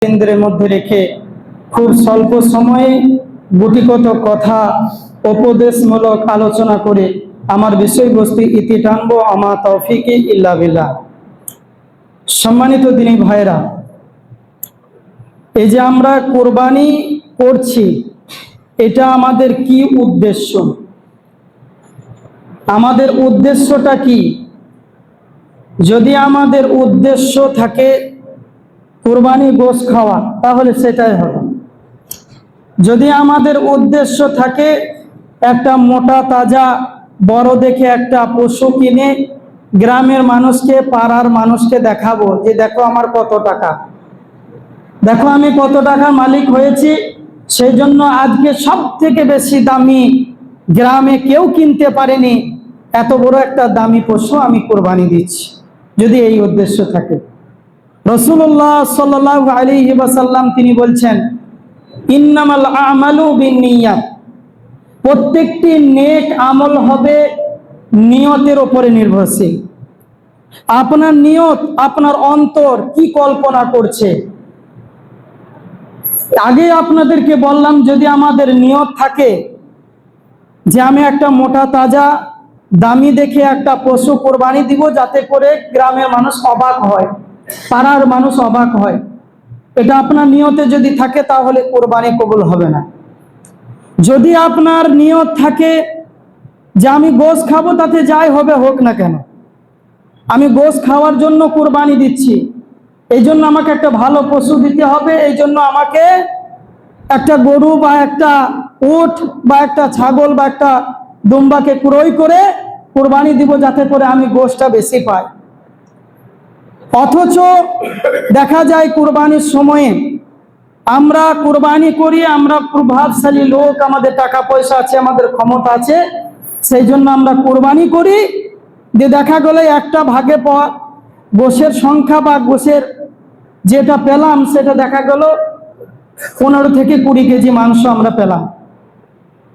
কেন্দ্রের মধ্যে রেখে খুব স্বল্প সময়ে গুটিকত কথা উপদেশমূলক আলোচনা করে আমার বিষয়বস্তু ইতি টানবো। আমা তৌফিকি ইল্লা বিল্লাহ। সম্মানিত দিনী ভাইরা, এই যে আমরা কোরবানি করছি, এটা আমাদের কি উদ্দেশ্য? আমাদের উদ্দেশ্যটা কি? যদি আমাদের উদ্দেশ্য থাকে কুরবানি গোশত খাওয়া, তাহলে সেটাই হবে। যদি আমাদের উদ্দেশ্য থাকে একটা মোটা তাজা বড় দেখে একটা পশু কিনে গ্রামের মানুষকে, পাড়ার মানুষকে দেখাবো যে দেখো আমার কত টাকা, দেখো আমি কত টাকার মালিক হয়েছি, সেই জন্য আজকে সব থেকে বেশি দামি, গ্রামে কেউ কিনতে পারেনি এত বড় একটা দামি পশু আমি কোরবানি দিচ্ছি, যদি এই উদ্দেশ্য থাকে। রাসূলুল্লাহ সাল্লাল্লাহু আলাইহি ওয়াসাল্লাম তিনি বলছেন, ইন্নামাল আমালু বিন্নিয়াত, প্রত্যেকটি নেক আমল হবে নিয়তের উপরে নির্ভরশীল। আপনার নিয়ত, আপনার অন্তর কি কল্পনা করছে। আগে আপনাদেরকে বললাম, যদি আমাদের নিয়ত থাকে যে আমি একটা মোটা তাজা দামি দেখে একটা পশু কোরবানি দিব, যাতে করে গ্রামের মানুষ অবাক হয়, পাড়ার মানুষ অবাক হয়, এটা আপনার নিয়তে যদি থাকে তাহলে কোরবানি কবুল হবে না। যদি আপনার নিয়ত থাকে যে আমি গোশত খাবো, তাতে যাই হবে হোক না কেন, আমি গোশত খাওয়ার জন্য কোরবানি দিচ্ছি, এই জন্য আমাকে একটা ভালো পশু দিতে হবে, এই জন্য আমাকে একটা গরু বা একটা উট বা একটা ছাগল বা একটা দুম্বাকে ক্রয় করে কোরবানি দিব, যাতে করে আমি গোশতটা বেশি পাই। অথচ দেখা যায় কোরবানির সময়ে আমরা কোরবানি করি, আমরা প্রভাবশালী লোক, আমাদের টাকা পয়সা আছে, আমাদের ক্ষমতা আছে, সেই জন্য আমরা কোরবানি করি। যে দেখা গেল একটা ভাগে পর গোশের সংখ্যা বা গোশের যেটা পেলাম, সেটা দেখা গেল 15 থেকে 20 কেজি মাংস আমরা পেলাম।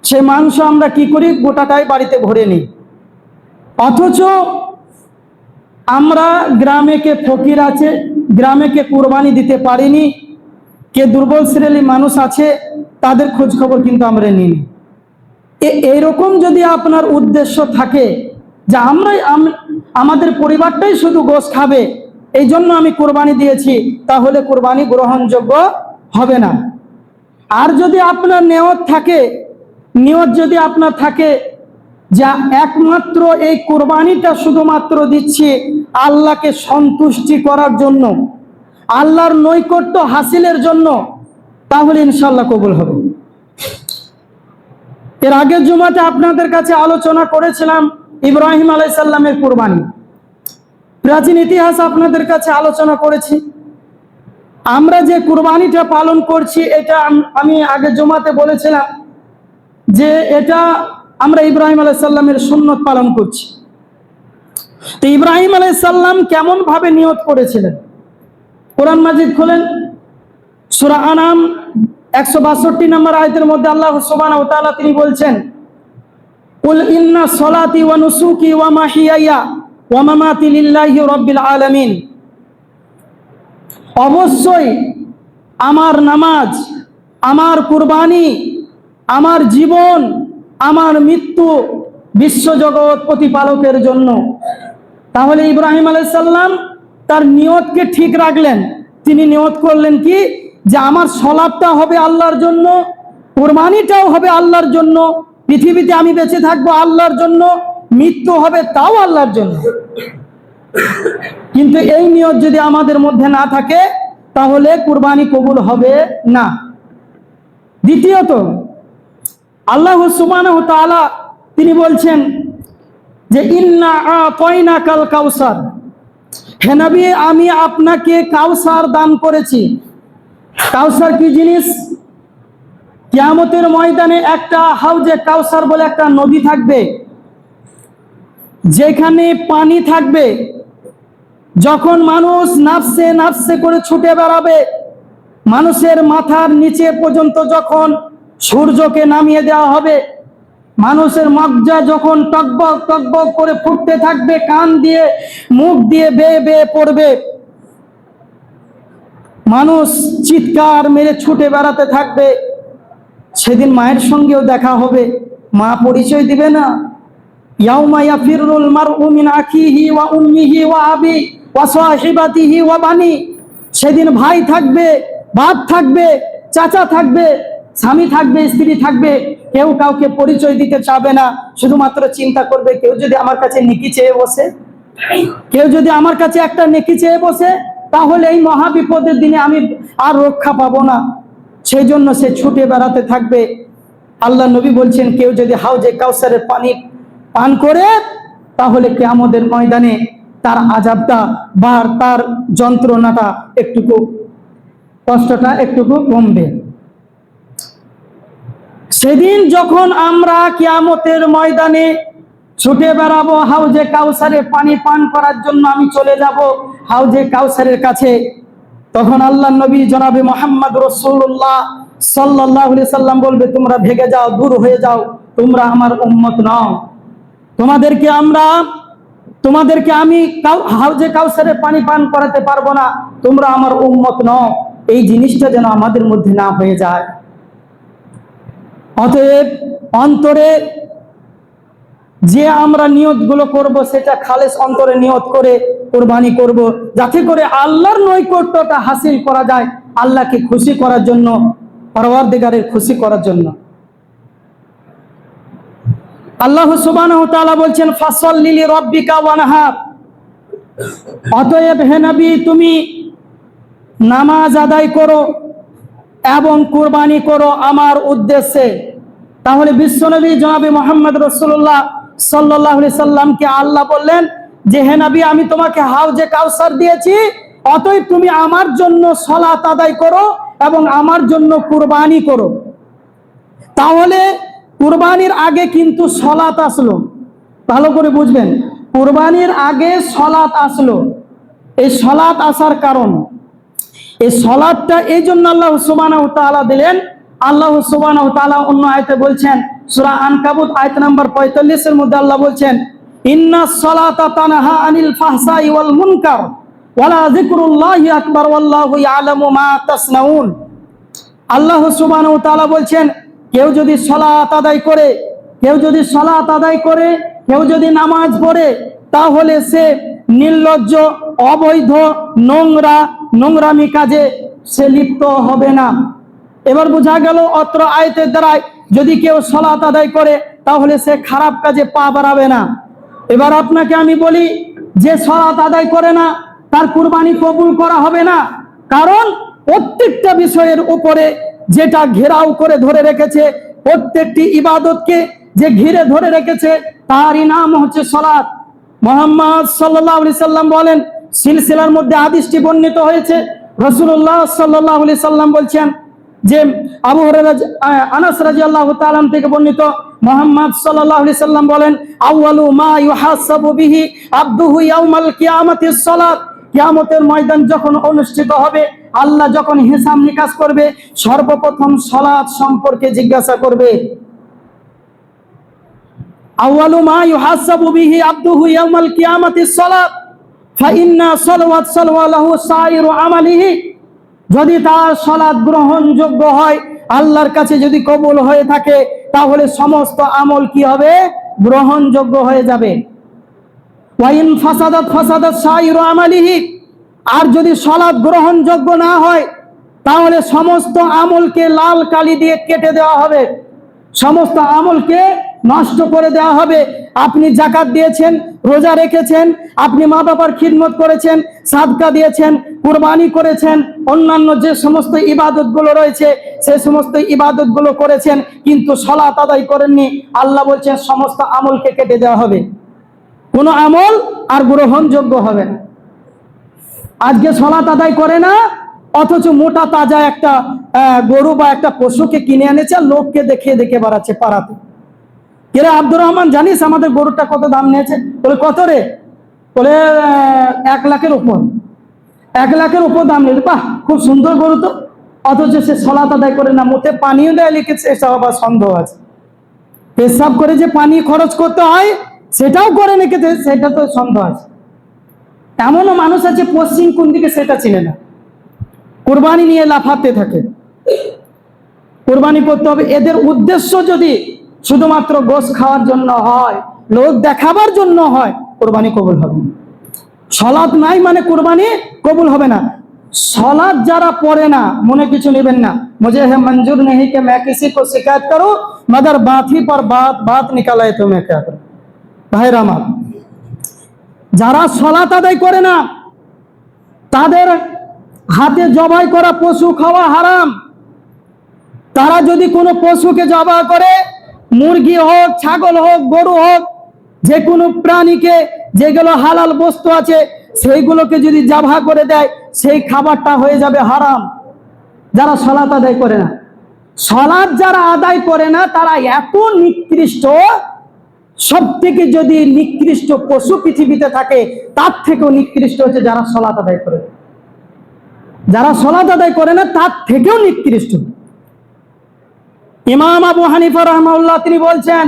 সেই মাংস আমরা কি করি, গোটাটাই বাড়িতে ভরে নিই। অথচ আমরা গ্রামে কে ফকির আছে, গ্রামে কে কোরবানি দিতে পারিনি, কে দুর্বল শ্রেণীর মানুষ আছে, তাদের খোঁজ খবর কিন্তু আমরা নিই। এইরকম যদি আপনার উদ্দেশ্য থাকে যে আমাদের পরিবারটাই শুধু গোশত খাবে, এই জন্য আমি কোরবানি দিয়েছি, তাহলে কোরবানি গ্রহণযোগ্য হবে না। আর যদি আপনার নিয়ত থাকে, যদি আপনার থাকে যা একমাত্র এই কোরবানিটা শুধুমাত্র দিচ্ছি আল্লাহকে সন্তুষ্টি করার জন্য, আল্লাহর নৈকট্য হাসিলের জন্য, তাহলে ইনশাআল্লাহ কবুল হবে। এর আগের জুমাতে আপনাদের কাছে আলোচনা করেছিলাম ইব্রাহিম আলাইহিস সালামের কোরবানি, প্রাচীন ইতিহাস আপনাদের কাছে আলোচনা করেছি। আমরা যে কোরবানিটা পালন করছি, এটা আমি আগের জুমাতে বলেছিলাম যে এটা আমরা ইব্রাহিম আলাইহিস সালামের সুন্নত পালন করছি। তো ইব্রাহিম আলাইহিস সালাম কেমন ভাবে নিয়ত করেছিলেন? কোরআন মাজিদ খোলেন, সূরা আনাম 162 নম্বর আয়াতের মধ্যে আল্লাহ সুবহানাহু ওয়া তাআলা তিনি বলছেন, কুল ইন্না সলাতি ওয়া নুসুকি ওয়া মাহিয়ায়া ওয়া মামাতি লিল্লাহি রাব্বিল আলামিন, অবশ্যই আমার নামাজ, আমার কুরবানি, আমার জীবন, আমার মৃত্যু বিশ্বজগৎ প্রতিপালকের জন্য। তাহলে ইব্রাহিম আলাইহিস সালাম তার নিয়তকে ঠিক রাখলেন। তিনি নিয়ত করলেন কি, যে আমার সলাতটা হবে আল্লাহর জন্য, কুরবানিটাও হবে আল্লাহর জন্য, পৃথিবীতে আমি বেঁচে থাকবো আল্লাহর জন্য, মৃত্যু হবে তাও আল্লাহর জন্য। কিন্তু এই নিয়ত যদি আমাদের মধ্যে না থাকে, তাহলে কুরবানি কবুল হবে না। দ্বিতীয়ত, আল্লাহ সুবহানাহু ওয়া তাআলা তিনি বলছেন যে ইন্না আতাইনাকাল কাউসার, হে নবী আমি আপনাকে কাউসার দান করেছি। কাউসার কি জিনিস? কিয়ামতের ময়দানে একটা হাউজে কাউসার বলে একটা নদী থাকবে, যেখানে পানি থাকবে। যখন মানুষ নাফসে নাফসে করে ছুটে বেড়াবে, মানুষের মাথার নিচে পর্যন্ত যখন সূর্যকে নামিয়ে দেওয়া হবে, মানুষের মজ্জা যখন টকবক টকবক করে ফুটতে থাকবে, কান দিয়ে মুখ দিয়ে বেয়ে বেয়ে পড়বে, মানুষ চিৎকার মেরে ছুটে বেড়াতে থাকবে। সেদিন মায়ের সঙ্গেও দেখা হবে, মা পরিচয় দিবে না। ইয়াউমা ইয়াফিরুল মারউ মিন আখিহি ওয়া উম্মিহি ওয়া আবি ওয়া সাহিবাতিহি ওয়া বানি। সেদিন ভাই থাকবে, বাপ থাকবে, চাচা থাকবে, স্বামী থাকবে, স্ত্রী থাকবে, কেউ কাউকে পরিচয় দিতে চাবে না। শুধুমাত্র চিন্তা করবে, কেউ যদি আমার কাছে নেকি চেয়ে বসে, কেউ যদি আমার কাছে একটা নেকি চেয়ে বসে, তাহলে এই মহা বিপদের দিনে আমি আর রক্ষা পাবো না। সেই জন্য সে ছুটে বেড়াতে থাকবে। আল্লাহ নবী বলছেন, কেউ যদি হাউজে কাউসারের পানি পান করে, তাহলে কিয়ামতের ময়দানে তার আযাবটা বা তার যন্ত্রণাটা একটুকু, কষ্টটা একটুকু কমবে। সেদিন যখন আমরা কিয়ামতের ময়দানে ছুটে বেড়াবো হাউজে কাউসারে পানি পান করার জন্য, আমি চলে যাব হাউজে কাউসারের কাছে, তখন আল্লাহ নবী জনাবে মুহাম্মদ রাসূলুল্লাহ সাল্লাল্লাহু আলাইহি সাল্লাম বলবে, তোমরা ভেগে যাও, দূর হয়ে যাও, তোমরা আমার উম্মত নও। তোমাদেরকে আমি হাউজে কাউসারে পানি পান করাতে পারবো না, তোমরা আমার উম্মত নও। এই জিনিসটা যেন আমাদের মধ্যে না হয়ে যায়। অতএব অন্তরে যে আমরা নিয়তগুলো করব, সেটা খালেস অন্তরে নিয়ত করে কুরবানি করব, যাতে করে আল্লাহর নৈকট্যটা হাসিল করা যায়, আল্লাহকে খুশি করার জন্য, পরওয়ারদিগারের খুশি করার জন্য। আল্লাহ সুবহানাহু ওয়া তাআলা বলছেন, ফাসাল্লি লিরাব্বিকা ওয়ানহার। অতএব হে নবী, তুমি নামাজ আদায় করো এবং কুরবানি করো আমার উদ্দেশ্যে। তাহলে বিশ্বনবী জনাবে মুহাম্মদ রাসূলুল্লাহ সাল্লাল্লাহু আলাইহি সাল্লামকে আল্লাহ বললেন যে, হে নবী, আমি তোমাকে হাউজে কাউসার দিয়েছি, অতএব তুমি আমার জন্য সালাত আদায় করো এবং আমার জন্য কুরবানি করো। তাহলে কুরবানির আগে কিন্তু সালাত আসলো, ভালো করে বুঝবেন, কুরবানির আগে সালাত আসলো। এই সালাত আসার কারণ, এই সালাতটা এই জন্য আল্লাহ সুবহানাহু ওয়া তাআলা দিলেন। আল্লাহ সুবহানাহু ওয়া তাআলা অন্য আয়াতে বলছেন, সূরা আনকাবুত আয়াত নাম্বার 45 এর মধ্যে আল্লাহ বলছেন, ইন্নাস সালাতা তানহা আনিল ফাহশাই ওয়াল মুনকার ওয়ালা যিকরুল্লাহি আকবার ওয়াল্লাহু ইয়ালামু মা তাসনাউন। আল্লাহ সুবহানাহু ওয়া তাআলা বলছেন, কেউ যদি সালাত আদায় করে, কেউ যদি নামাজ পড়ে, তাহলে সে নির্লজ্জ, অবৈধ, নোংরামি কাজে সে লিপ্ত হবে না। এবার বোঝা গেল অত্র আয়াতের দ্বারা, যদি কেউ সালাত আদায় করে, তাহলে সে খারাপ কাজে পা বাড়াবে না। এবার আপনাকে আমি বলি, যে সালাত আদায় করে না, তার কুরবানি কবুল করা হবে না। কারণ প্রত্যেকটা বিষয়ের উপরে যেটা ঘেরাও করে ধরে রেখেছে, প্রত্যেকটি ইবাদতকে যে ঘিরে ধরে রেখেছে, তারই নাম হচ্ছে সালাত। মুহাম্মদ সাল্লাল্লাহু আলাইহি সাল্লাম বলেন, সিলসিলার মধ্যে হাদিসটি বর্ণিত হয়েছে, রাসূলুল্লাহ সাল্লাল্লাহু আলাইহি সাল্লাম বলছেন যে, আবু হুরায়রা আনাস রাদিয়াল্লাহু তাআলা থেকে বর্ণিত, মুহাম্মদ সাল্লাল্লাহু আলাইহি সাল্লাম বলেন, আউয়ালু মা ইউহাসাবু বিহি আবদুহু ইয়াউমাল কিয়ামাতিস সালাত। কিয়ামতের ময়দান যখন অনুষ্ঠিত হবে, আল্লাহ যখন হিসাব নিকাশ করবে, সর্বপ্রথম সালাত সম্পর্কে জিজ্ঞাসা করবে। আউয়ালু মা ইউহাসাবু বিহি আবদুহু ইয়াউমাল কিয়ামাতিস সালাত ফাইন্না সালাওয়ালাহু সাইরু আমালিহি। যদি তার সালাত গ্রহণযোগ্য হয়, আল্লাহর কাছে যদি কবুল হয়ে থাকে, তাহলে সমস্ত আমল কি হবে? গ্রহণযোগ্য হয়ে যাবে। ওয়াইন ফাসাদাত সাইরু আমালিহি। আর যদি সালাত গ্রহণযোগ্য না হয়, তাহলে সমস্ত আমলকে লাল কালি দিয়ে কেটে দেওয়া হবে, সমস্ত আমলকে নষ্ট করে দেওয়া হবে। আপনি যাকাত দিয়েছেন, রোজা রেখেছেন, আপনি মা বাবার খিদমত করেছেন, সাদকা দিয়েছেন, কুরবানি করেছেন, অন্যান্য যে সমস্ত ইবাদতগুলো রয়েছে, সেই সমস্ত ইবাদতগুলো করেছেন, কিন্তু সালাত আদায় করেননি, আল্লাহ বলছেন সমস্ত আমলকে কেটে দেওয়া হবে, কোনো আমল আর গ্রহণযোগ্য হবে না। আজকে সালাত আদায় করে না, অথচ মোটা তাজা একটা গরু বা একটা পশুকে কিনে এনেছে, আর লোককে দেখিয়ে দেখে বেড়াচ্ছে পাড়াতে। এরা, আব্দুর রহমান, জানিস আমাদের গরুটা কত দাম নিয়েছে? বলে, কত রে? বলে, 1 লাখের উপর। 1 লাখের উপর দাম নিল। বাহ, খুব সুন্দর গরু তো। অথচ সে সালাত আদায় করে না, মুখে পানিও দেয় লিখেছে, এসব আবার সন্দেহ আছে। পেশাব করে যে পানি খরচ করতে হয়, সেটাও করে রেখেছে, সেটা তো সন্দেহ আছে। এমনও মানুষ আছে পশ্চিম কোন দিকে সেটা চিনে না। কুরবানি নিয়ে লাফাতে থাকে। কুরবানি করতে হবে, এদের উদ্দেশ্য যদি শুধুমাত্র গোশত খাওয়ার জন্য হয়, লোক দেখাবার জন্য হয়, কুরবানি কবুল হবে না। সালাত নাই মানে কুরবানি কবুল হবে না। সালাত যারা পড়ে না, মনে কিছু নেবেন না, মুঝে है मंजूर नहीं कि मैं किसी को शिकायत करूं, मगर बात ही पर बात निकाला है तो मैं क्या करूं। ভাইরা আমার, যারা সালাত আদায় করে না তাদের হাতে জবাই করা পশু খাওয়া হারাম। তারা যদি কোনো পশুকে জবাই করে, মুরগি হোক, ছাগল হোক, গরু হোক, যে কোনো প্রাণীকে, যেগুলো হালাল বস্তু আছে সেইগুলোকে যদি জবাই করে দেয়, সেই খাবারটা হয়ে যাবে হারাম। যারা সালাত আদায় করে না, সালাত যারা আদায় করে না তারা এত নিকৃষ্ট, সব থেকে যদি নিকৃষ্ট পশু পৃথিবীতে থাকে তার থেকেও নিকৃষ্ট হচ্ছে যারা সালাত আদায় করে। যারা সালাত আদায় করে না তার থেকেও নিকৃষ্ট। ইমাম আবু হানিফা রাহমাহুল্লাহ তিনি বলছেন,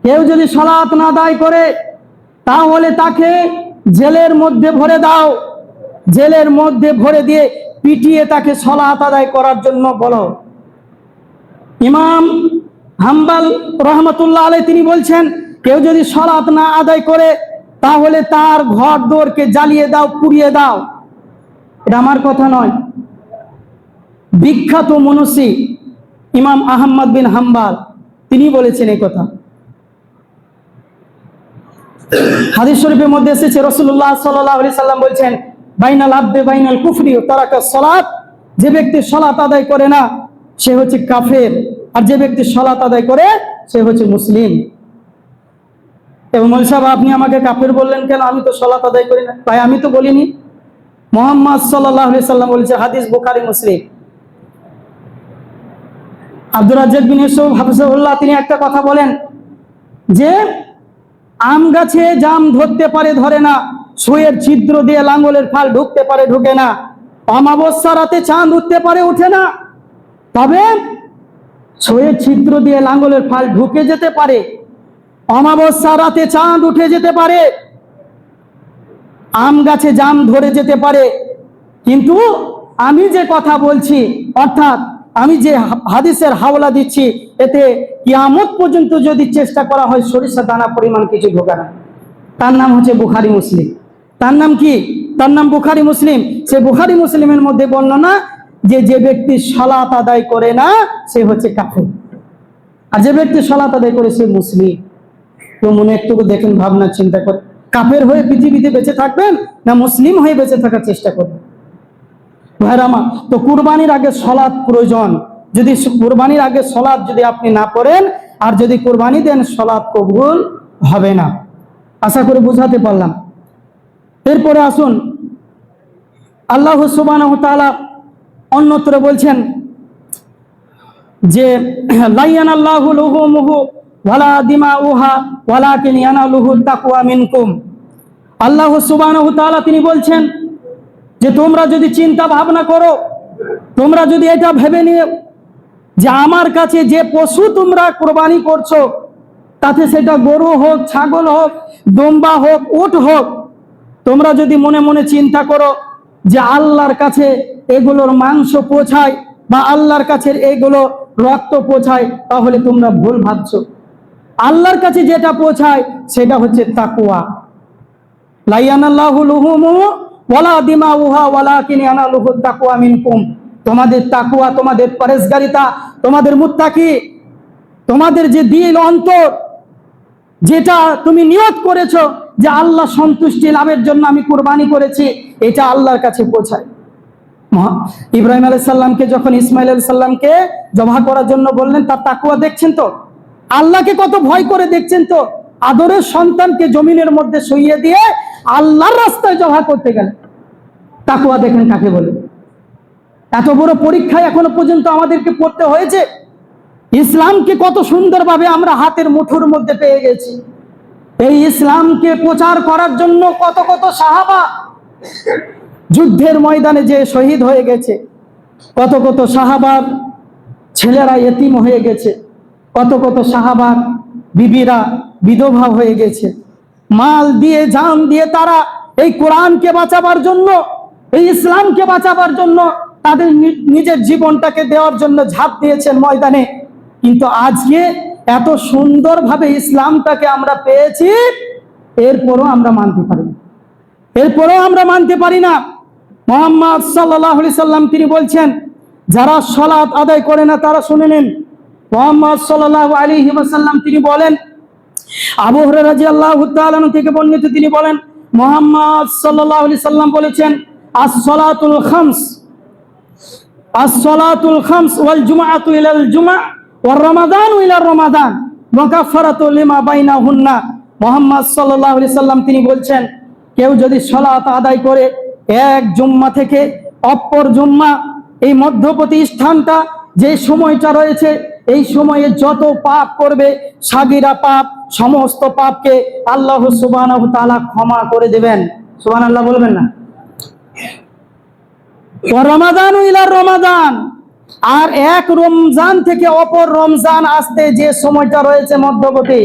কেউ যদি সালাত না আদায় করে তাহলে তাকে জেলের মধ্যে ভরে দাও, জেলের মধ্যে ভরে দিয়ে পিটিয়ে তাকে সালাত আদায় করার জন্য বলো। ইমাম হাম্বাল রহমতুল্লাহ আলাইহি তিনি বলছেন, কেউ যদি সালাত না আদায় করে তাহলে তার ঘর দোরকে জ্বালিয়ে দাও, পুড়িয়ে দাও। এটা আমার কথা নয়, বিখ্যাত মনীষী ইমাম আহমদ বিন হাম্বাল তিনি বলেছেন এই কথা। হাদিস শরীফের মধ্যে এসেছে, রাসূলুল্লাহ সাল্লাল্লাহু আলাইহি সাল্লাম বলেছেন, বাইনাল আবদি বাইনাল কুফরি ওয়া তারাকা সালাত, যে ব্যক্তি সালাত আদায় করে না সে হচ্ছে কাফের, আর যে ব্যক্তি সালাত আদায় করে সে হচ্ছে মুসলিম। এবং মৌলভী সাহেব আপনি আমাকে কাফের বললেন কেন? আমি তো সালাত আদায় করি না। তাই আমি তো বলিনি, মুহাম্মদ সাল্লাল্লাহু আলাইহি সাল্লাম বলেছে, হাদিস বুখারী মুসলিম। আব্দুর রাজ্জাক বিন ইউসুফ হাফিজাহুল্লাহ তিনি একটা কথা বলেন যে আম গাছে জাম ধরতে পারে ধরে না, সুয়ের ছিদ্র দিয়ে লাঙ্গলের ফাল ঢুকতে পারে ঢুকে না, অমাবস্যা রাতে চাঁদ উঠতে পারে ওঠে না, তবে সুয়ের ছিদ্র দিয়ে লাঙ্গলের ফাল ঢুকে যেতে পারে, অমাবস্যা রাতে চাঁদ উঠে যেতে পারে, আম গাছে জাম ধরে যেতে পারে, কিন্তু আমি যে কথা বলছি, অর্থাৎ আমি যে হাদিসের হাওলা দিচ্ছি, এতে কিয়ামত পর্যন্ত যদি চেষ্টা করা হয় সরিষা দানা পরিমাণ কিছু ঢোকা না। তার নাম হচ্ছে বুখারী মুসলিম। তার নাম কি? তার নাম বুখারী মুসলিম। সে বুখারী মুসলিমের মধ্যে বর্ণনা যে যে ব্যক্তি সালাত আদায় করে না সে হচ্ছে কাফের, আর যে ব্যক্তি সালাত আদায় করে সে মুসলিম। তো মনে একটু দেখেন, ভাবনা চিন্তা করে, কাফের হয়ে পৃথিবীতে বেঁচে থাকবেন না মুসলিম হয়ে বেঁচে থাকার চেষ্টা করবেন? ভাইরা আমার, তো কুরবানির আগে সালাত প্রয়োজন। যদি কুরবানির আগে সালাত যদি আপনি না পড়েন আর যদি কুরবানি দেন, সালাত কবুল হবে না। আশা করে বুঝাতে পারলাম। এরপরে আসুন, আল্লাহ সুবহানাহু ওয়া তাআলা অন্যত্র বলছেন যে লা ইয়ানাল্লাহু লুহুমুহু ওয়ালা দিমাউহা ওয়ালাকিন ইয়ানালুহু তাকওয়া মিনকুম। আল্লাহ সুবহানাহু ওয়া তাআলা তিনি বলছেন যে তোমরা যদি চিন্তা ভাবনা করো, তোমরা যদি এটা ভেবে নিও যে আমার কাছে যে পশু তোমরা কুরবানি করছো, তাতে সেটা গরু হোক, ছাগল হোক, দম্বা হোক, উট হোক, তোমরা যদি মনে মনে চিন্তা করো যে আল্লাহর কাছে এগুলোর মাংস পৌঁছায় বা আল্লাহর কাছে এগুলো রক্ত পৌঁছায়, তাহলে তোমরা ভুল ভাবছো। আল্লাহর কাছে যেটা পৌঁছায় সেটা হচ্ছে তাকওয়া। লা ইয়ানাল্লাহু লুহুমুহু ওয়ালা দিমাউহা ওয়ালাকিন ইয়ানালুহু তাকওয়া মিনকুম। তোমাদের তাকওয়া, তোমাদের পরহেজগারিতা, তোমাদের মুত্তাকি, তোমাদের যে দিল অন্তর, যেটা তুমি নিয়ত করেছো যে আল্লাহ সন্তুষ্টি লাভের জন্য আমি কুরবানি করেছি, এটা আল্লাহর কাছে পৌঁছায়। ইব্রাহিম আলাইহিস সালামকে যখন ইসমাইল আলাইহিস সালামকে জবাহ করার জন্য বললেন, তার তাকওয়া দেখছেন তো, আল্লাহকে কত ভয় করে দেখছেন তো, আদরের সন্তানকে জমিনের মধ্যে শুইয়ে দিয়ে আল্লাহর রাস্তায় জবাহ করতে গেলেন। তাকওয়া দেখেন কাকে বলে। এত বড় পরীক্ষায় এখনো পর্যন্ত আমাদেরকে পড়তে হয়েছে। ইসলামকে কত সুন্দরভাবে আমরা হাতের মুঠোর মধ্যে পেয়ে গেছি। এই ইসলামকে প্রচার করার জন্য কত কত সাহাবা যুদ্ধের ময়দানে যে শহীদ হয়ে গেছে, কত কত সাহাবার ছেলেরা এতিম হয়ে গেছে, কত কত সাহাবার বিবিরা বিধবা হয়ে গেছে। মাল দিয়ে, জান দিয়ে তারা এই কোরআনকে বাঁচাবার জন্য, এই ইসলামকে বাঁচাবার জন্য তাদের নিজের জীবনটাকে দেওয়ার জন্য ঝাঁপ দিয়েছেন ময়দানে। কিন্তু আজকে এত সুন্দরভাবে ইসলামটাকে আমরা পেয়েছি, এরপরও আমরা মানতে পারি না, এরপরেও আমরা মানতে পারি না। মুহাম্মদ সাল্লাল্লাহু আলাইহি সাল্লাম তিনি বলছেন, যারা সালাত আদায় করে না তারা শুনে নিন। মুহাম্মদ সাল্লাল্লাহু আলাইহি ওয়াসাল্লাম তিনি বলেন, আবু হুরায়রা রাদিয়াল্লাহু তাআলা থেকে বর্ণিত, তিনি বলেন মুহাম্মদ সাল্লাল্লাহু আলাইহি সাল্লাম বলেছেন, as-salatul khams, as-salatul khams wal jumu'atu ila al-jumu'ah wal ramadanu ila ramadan mukaffaratu lima bainahunna। Muhammad সাল্লাল্লাহু আলাইহি সাল্লাম তিনি বলছেন, কেউ যদি সালাত আদায় করে এক জুম্মা থেকে অপর জুম্মা, এই মধ্যবর্তী স্থানটা যে সময়টা রয়েছে, এই সময়ে যত পাপ করবে সাগীরা পাপ, সমস্ত পাপকে আল্লাহ সুবহানাহু ওয়া তাআলা ক্ষমা করে দেবেন। সুবহানাল্লাহ বলবেন না? ওয়া রমাদানু ইলা রমাদান, আর এক রমজান থেকে অপর রমজান আসতে যে সময়টা রয়েছে, মধ্যবর্তী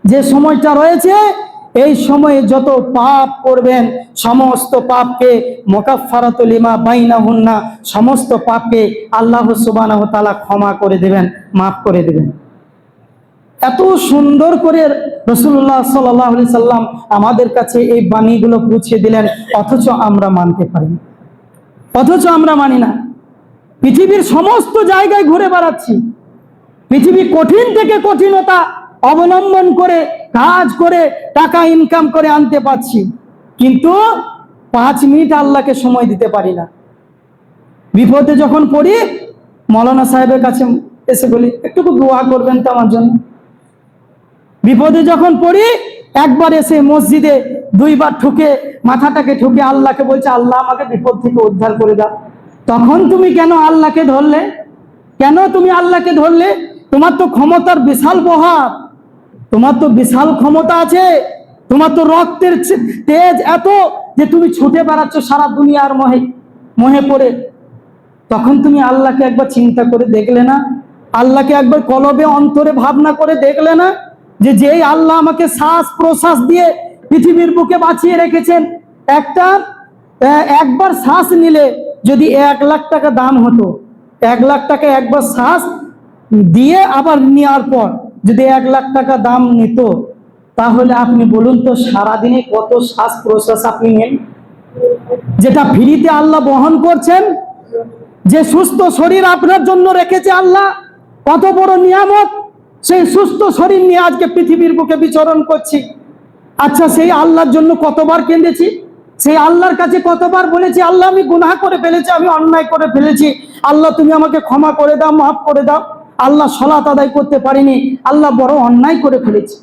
যে সময়টা রয়েছে, এই সময়ে যত পাপ করবেন সমস্ত পাপকে মুকাফফারাতু লিমা বাইনাহুন্না, সমস্ত পাপকে আল্লাহ সুবহানাহু ওয়া তাআলা ক্ষমা করে দেবেন, মাফ করে দেবেন। এত সুন্দর করে রাসূলুল্লাহ সাল্লাল্লাহু আলাইহি সাল্লাম আমাদের কাছে এই বাণীগুলো পৌঁছে দিলেন, অথচ আমরা মানতে পারি না, অথচ আমরা মানি না। পৃথিবীর সমস্ত জায়গায় ঘুরে বেড়াচ্ছি, পৃথিবী কঠিন থেকে কঠিনতা অবলম্বন করে কাজ করে টাকা ইনকাম করে আনতে পারছি, কিন্তু 5 মিনিট আল্লাহকে সময় দিতে পারি না। বিপদে যখন পড়ি মৌলানা সাহেবের কাছে এসে বলি, একটু দোয়া করবেন তো আমার জন্য। বিপদে যখন পড়ি একবার এসে মসজিদে 2 বার ঠুকে, মাথাটাকে ঠুকে আল্লাহকে বলছে, আল্লাহ আমাকে বিপদ থেকে উদ্ধার করে দাও। তখন তুমি কেন আল্লাহকে ধরলে? কেন তুমি আল্লাহকে ধরলে? তোমার তো ক্ষমতার বিশাল বহার, তোমার তো বিশাল ক্ষমতা আছে, তোমার তো রক্তের তেজ এত যে তুমি ছুটে বেড়াচ্ছ সারা দুনিয়ার মোহে পড়ে। তখন তুমি আল্লাহকে একবার চিন্তা করে দেখলে না? আল্লাহকে একবার কলবে অন্তরে ভাবনা করে দেখলে না যে যেই আল্লাহ আমাকে শ্বাস প্রশ্বাস দিয়ে পৃথিবীর বুকে বাঁচিয়ে রেখেছেন, একবার শ্বাস নিলে যদি 1 লাখ টাকা দাম হতো, 1 লাখ টাকা একবার শ্বাস দিয়ে আবার নেওয়ার পর যদি 1 লাখ টাকা দাম নিত, তাহলে আপনি বলুন তো সারাদিনে কত শ্বাস প্রশ্বাস আপনি নেন, যেটা ফ্রিতে আল্লাহ বহন করছেন। যে সুস্থ শরীর আপনার জন্য রেখেছে আল্লাহ, কত বড় নিয়ামত, সেই সুস্থ শরীর নিয়ে আজকে পৃথিবীর বুকে বিচরণ করছি। আচ্ছা, সেই আল্লাহর জন্য কতবার কেঁদেছি, সেই আল্লাহর কাছে কতবার বলেছি, আল্লাহ আমি গুনাহ করে ফেলেছি, আমি অন্যায় করে ফেলেছি, আল্লাহ তুমি আমাকে ক্ষমা করে দাও, মাফ করে দাও। আল্লাহ সালাত আদায় করতে পারিনি, আল্লাহ বড় অন্যায় করে ফেলেছি।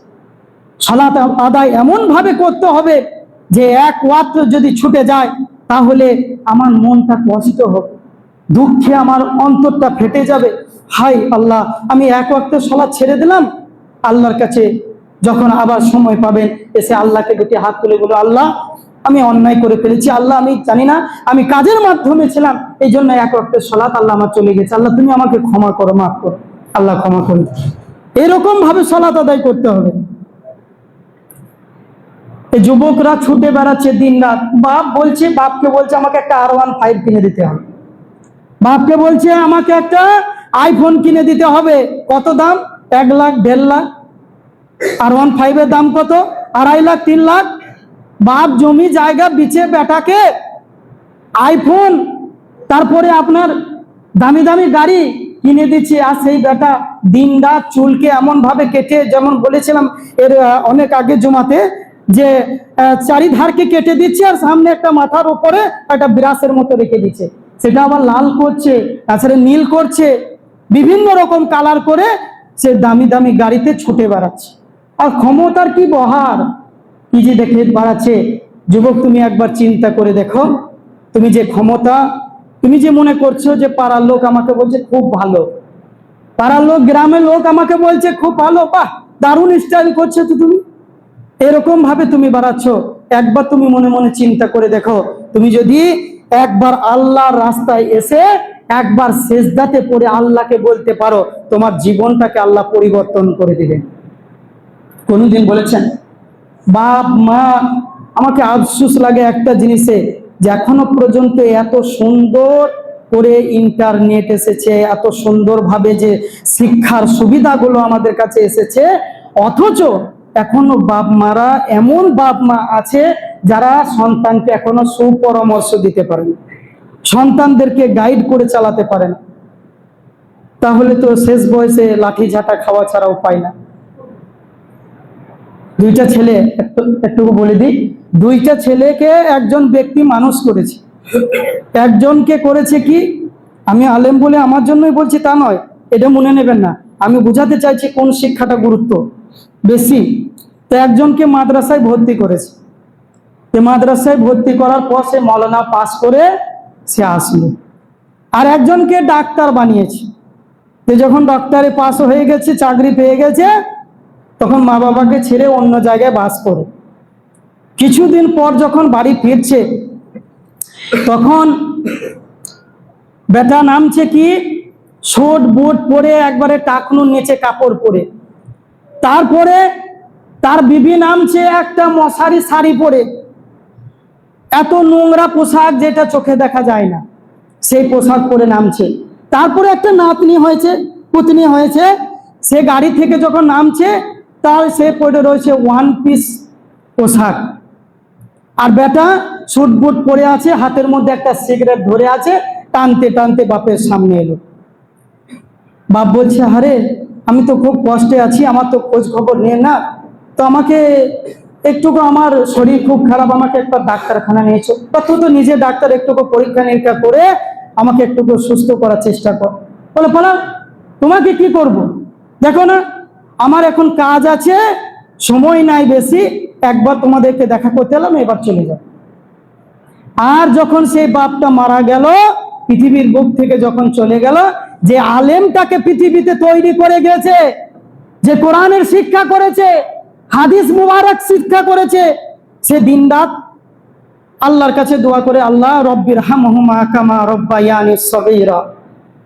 সালাত আদায় এমন ভাবে করতে হবে যে 1 ওয়াক্ত যদি ছুটে যায় তাহলে আমার মনটা কষ্ট হবে, দুঃখে আমার অন্তরটা ফেটে যাবে। হাই আল্লাহ, আমি 1 ওয়াক্তের সালাত ছেড়ে দিলাম। আল্লাহর কাছে যখন আবার সময় পাবেন এসে আল্লাহকে দুটি হাত তুলে বলো, আল্লাহ আমি অন্যায় করে ফেলেছি, আল্লাহ আমি জানি না, আমি কাজের মাধ্যমে ছিলাম, এই জন্য 1 ওয়াক্তের সালাত আল্লাহ আমার চলে গেছে, আল্লাহ তুমি আমাকে ক্ষমা করো, মাফ করো, আল্লাহ ক্ষমা করো। এরকম ভাবে সালাত আদায় করতে হবে। এই যুবকরা ছুটে বেড়াচ্ছে দিন রাত, বাপকে বলছে আমাকে একটা R15 কিনে দিতে হবে, বাপকে বলছে আমাকে একটা আইফোন কিনে দিতে হবে। কত দাম? 1 লাখ 1.5 লাখ। R15 এর দাম কত? 2.5 লাখ 3 লাখ। বাপ জমি জায়গা বিচে বেটাকে আইফোন, তারপরে আপনার দামি দামি গাড়ি কিনে দিচ্ছে, আর সেই বেটা দিন রাত চুলকে এমন ভাবে কেটে, যেমন বলেছিলাম এর অনেক আগে জমাতে, যে চারিধারকে কেটে দিচ্ছে আর সামনে একটা মাথার উপরে একটা বিরাসের মতো রেখে দিচ্ছে, সেটা আবার লাল করছে, তাছাড়া নীল করছে, বিভিন্ন রকম কালার করে সে দামি দামি গাড়িতে ছুটে বেড়াচ্ছে। আর ক্ষমতার কি বহার, কি যে দেখে বেড়াচ্ছে। যুবক, তুমি একবার চিন্তা করে দেখো, তুমি যে ক্ষমতা, তুমি যে মনে করছো যে পাড়ার লোক আমাকে বলছে খুব ভালো, পাড়ার লোক গ্রামের লোক আমাকে বলছে খুব ভালো, বাহ দারুণ স্টাইল করছো তো তুমি, এরকম ভাবে তুমি বাড়াচ্ছ। একবার তুমি মনে মনে চিন্তা করে দেখো, তুমি যদি একবার আল্লাহর রাস্তায় এসে একবার সেজদাতে পড়ে আল্লাহকে বলতে পারো, তোমার জীবনটাকে আল্লাহ পরিবর্তন করে দিবেন। কোনদিন বলেছেন? বাপ মা, আমাকে আফসোস লাগে একটা জিনিসে, যে এখনো পর্যন্ত এত সুন্দর করে ইন্টারনেট এসেছে, এত সুন্দরভাবে যে শিক্ষার সুবিধাগুলো আমাদের কাছে এসেছে, অথচ এখনো বাপ মারা, এমন বাপ মা আছে যারা সন্তানকে এখনো সুপরামর্শ দিতে পারে না, সন্তানদেরকে গাইড করে চালাতে পারে না। তাহলে তো শেষ বয়সে লাঠি ঝাঁটা খাওয়া ছাড়া উপায় না। দুইটা ছেলে, একটু বলে দিই, দুইটা ছেলেকে একজন ব্যক্তি মানুষ করেছে। একজনকে করেছে কি, আমি আলেম বলে আমার জন্যই বলছি তা নয়, এটা মনে নেবেন না, আমি বোঝাতে চাইছি কোন শিক্ষাটা গুরুত্ব বেশি। তো একজনকে মাদ্রাসায় ভর্তি করেছে, মাদ্রাসায় ভর্তি করার পর সে মৌলানা পাস করে সে আসলো। আর একজনকে ডাক্তার বানিয়েছে, যে যখন ডক্টরে পাস হয়ে গেছে, চাকরি পেয়ে গেছে, তখন মা বাবাকে ছেড়ে অন্য জায়গায় বাস করে। কিছুদিন পর যখন বাড়ি ফিরছে, তখন বেটা নামছে কি, শোট বুট পরে, একবারে টাকনুর নিচে কাপড় পরে। তারপরে তার বিবি নামছে একটা মশারি শাড়ি পরে, এত নোংরা পোশাক যেটা চোখে দেখা যায় না, সেই পোশাক পরে নামছে। তারপরে একটা নাতনি হয়েছে, পুতনি হয়েছে, সে গাড়ি থেকে যখন নামছে, তার সে পরে রয়েছে ওয়ান পিস পোশাক, আর বেটা স্যুট বুট পরে আছে, হাতের মধ্যে একটা সিগারেট ধরে আছে, টানতে টানতে বাপের সামনে এলো। বাপ বলছে, আরে আমি তো খুব কষ্টে আছি, আমার তো খোঁজ খবর নিয়ে না, তো আমাকে একটুকু, আমার শরীর খুব খারাপ, আমাকে একবার ডাক্তারখানা নিয়েছো, বা তুই তো নিজে ডাক্তার, একটুকু পরীক্ষা নিরীক্ষা করে আমাকে একটুকু সুস্থ করার চেষ্টা কর। বলে, বলো তোমাকে কি করব, দেখো না আমার এখন কাজ আছে, সময় নাই বেশি, একবার তোমাদেরকে দেখা করতে এলাম, এবার চলে যাও। আর যখন সেই বাপটা মারা গেল, পৃথিবীর বুক থেকে যখন চলে গেল, যে আলেমটাকে পৃথিবীতে তৈরি করে গেছে, যে কোরআনের শিক্ষা করেছে, হাদিস মুবারক শিক্ষা করেছে, সে দিনরাত আল্লাহর কাছে দোয়া করে, আল্লাহ রব্বির হামহুমা কামা রব্বায়ানি সগীরা,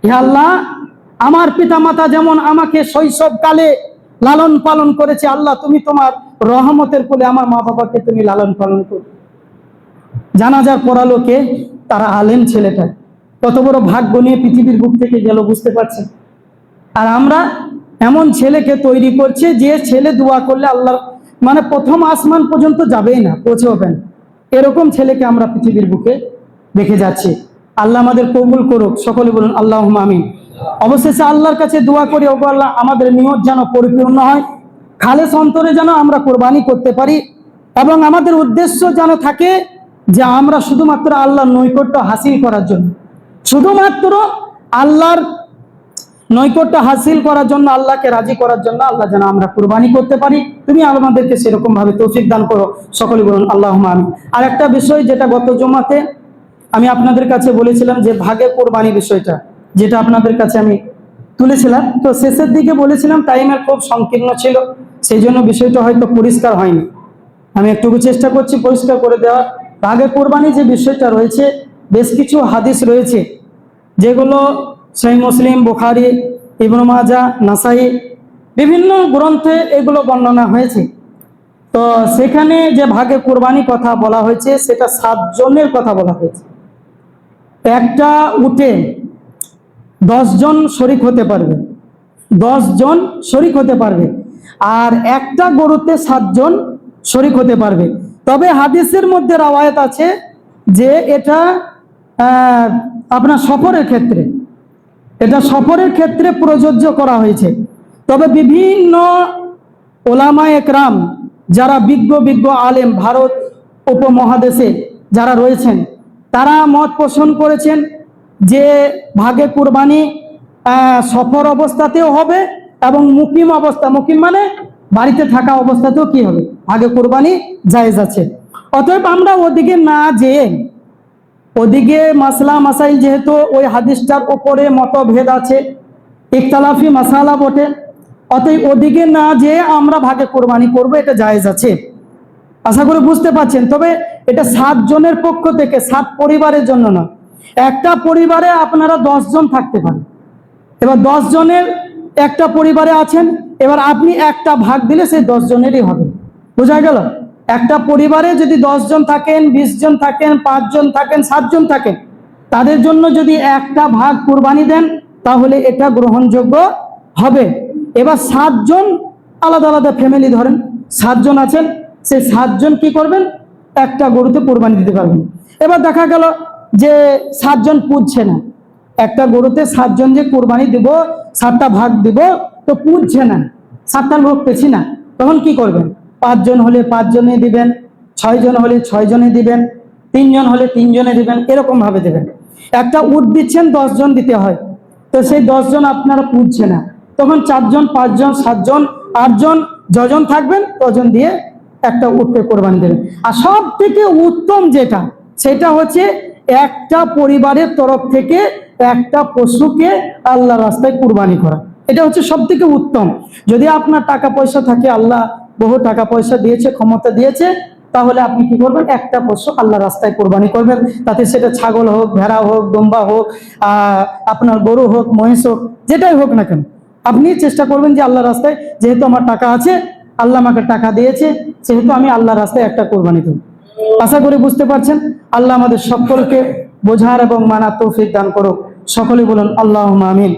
হে আল্লাহ আমার পিতামাতা যেমন আমাকে শৈশবকালে লালন পালন করেছে, আল্লাহ তুমি তোমার রহমতের কোলে আমার মা বাবাকে তুমি লালন পালন করো। জানাজা পড়ালো কে? তারা আলেম ছেলেটা। কত বড় ভাগ্য নিয়ে পৃথিবীর বুক থেকে গেল, বুঝতে পারছেন? আর আমরা এমন ছেলেকে তৈরি করছে, যে ছেলে দোয়া করলে আল্লাহ মানে প্রথম আসমান পর্যন্ত যাবেই না, পৌঁছবেন, এরকম ছেলেকে আমরা পৃথিবীর বুকে দেখে যাচ্ছি। আল্লাহ আমাদের কবুল করুক, সকলে বলুন আল্লাহুম্মা আমিন। অবশেষে আল্লাহর কাছে দোয়া করি, ওগো আল্লাহ আমাদের নিয়ত যেন পরিপূর্ণ হয়, খালেস অন্তরে যেন আমরা কোরবানি করতে পারি, এবং আমাদের উদ্দেশ্য যেন থাকে যে আমরা শুধুমাত্র আল্লাহর নৈকট্য হাসিল করার জন্য, শুধুমাত্র আল্লাহর নৈকট্য হাসিল করার জন্য, আল্লাহকে রাজি করার জন্য, আল্লাহ যেন আমরা কুরবানি করতে পারি। তুমি আমাদেরকে সেরকম ভাবে তৌফিক দান করো, সকলে বলুন আল্লাহুম্মা আমিন। আর একটা বিষয় যেটা গত জুমাতে আমি আপনাদের কাছে বলেছিলাম, যে ভাগে কোরবানি বিষয়টা, যেটা আপনাদের কাছে আমি তুলেছিলাম, তো শেষের দিকে বলেছিলাম টাইমের খুব সংকীর্ণ ছিল, সেই জন্য বিষয়টা হয়তো পরিষ্কার হয়নি। আমি একটুকু চেষ্টা করছি পরিষ্কার করে দেওয়ার। ভাগে কোরবানি যে বিষয়টা রয়েছে, বেশ কিছু হাদিস রয়েছে, যেগুলো সহিহ মুসলিম, বুখারী, ইবনে মাজাহ, নাসাই, বিভিন্ন গ্রন্থে এগুলো বর্ণনা হয়েছে। তো সেখানে যে ভাগে কোরবানি কথা বলা হয়েছে, সেটা 7 জনের কথা বলা হয়েছে। একটা উটে 10 জন শরিক হতে পারবে, 10 জন শরিক হতে পারবে, আর একটা গরুতে 7 জন শরিক হতে পারবে। তবে হাদিসের মধ্যে রাওয়ায়াত আছে যে এটা আপনার সফরের ক্ষেত্রে, এটা সফরের ক্ষেত্রে প্রযোজ্য করা হয়েছে। তবে বিভিন্ন ওলামায়ে একরাম, যারা বিজ্ঞ আলেম ভারত উপমহাদেশে যারা রয়েছেন, তারা মত পোষণ করেছেন যে ভাগে কুরবানি সফর অবস্থাতেও হবে, এবং মুকিম অবস্থা, মুকিম মানে বাড়িতে থাকা অবস্থাতেও কি হবে, ভাগে কুরবানি জায়েজ আছে। অতএব আমরা ওদিকে না যেয়ে, ওদিকে মাসলা মাসাইল যেহেতু ওই হাদিসটার উপরে মতভেদ আছে, ইখতিলাফি মাসালা বটে, অতএব ওদিকে না যেয়ে আমরা ভাগে কোরবানি করব, এটা জায়েজ আছে। আশা করি বুঝতে পারছেন। তবে এটা 7 জনের পক্ষ থেকে, 7 পরিবারের জন্য না। একটা পরিবারে আপনারা 10 জন থাকতে পারেন, এবার 10 জনের একটা পরিবারে আছেন, এবার আপনি একটা ভাগ দিলে সেই 10 জনেরই হবে, বোঝা গেল? একটা পরিবারে যদি 10 জন থাকেন, 20 জন থাকেন, 5 জন থাকেন, 7 জন থাকেন, তাদের জন্য যদি একটা ভাগ কুরবানি দেন তাহলে এটা গ্রহণযোগ্য হবে। এবার 7 জন আলাদা আলাদা ফ্যামিলি ধরেন, 7 জন আছেন, সেই 7 জন কি করবেন, একটা গরুতে কুরবানি দিতে পারবেন। এবার দেখা গেল যে 7 জন পুজছে না, একটা গরুতে 7 জন যে কুরবানি দিব, 7টা ভাগ দিব, তো পুজছে না, 7টা লোক পেছি না, তখন কি করবেন? 5 জন হলে 5 জনে দিবেন, 6 জন হলে 6 জনে দিবেন, 3 জন হলে 3 জনে দিবেন, এরকম ভাবে দেবেন। একটা উট দিচ্ছেন, 10 জন দিতে হয়, তো সেই 10 জন আপনারা পুজছে না, তখন 4 জন, 5 জন, 7 জন, 8 জন, যজন থাকবেন তজন দিয়ে একটা উটকে কোরবানি দেবেন। আর সব থেকে উত্তম যেটা, সেটা হচ্ছে একটা পরিবারের তরফ থেকে একটা পশুকে আল্লাহ রাস্তায় কুরবানি করা। এটা হচ্ছে সব থেকে উত্তম। যদি আপনার টাকা পয়সা থাকে, আল্লাহ বহু টাকা পয়সা দিয়েছে, ক্ষমতা দিয়েছে, তাহলে আপনি কি করবেন, একটা পশু আল্লাহ রাস্তায় কোরবানি করবেন। তাতে সেটা ছাগল হোক, ভেড়া হোক, দম্বা হোক, আপনার গরু হোক, মহিষ হোক, যেটাই হোক না কেন, আপনি চেষ্টা করবেন যে আল্লাহ রাস্তায়, যেহেতু আমার টাকা আছে, আল্লাহ আমাকে টাকা দিয়েছে, সেহেতু আমি আল্লাহ রাস্তায় একটা কোরবানি দেব। আশা করি বুঝতে পারছেন। আল্লাহ আমাদের সকলকে বোঝার এবং মানার তৌফিক দান করুক। সকলে বলুন আল্লাহুম্মা আমিন।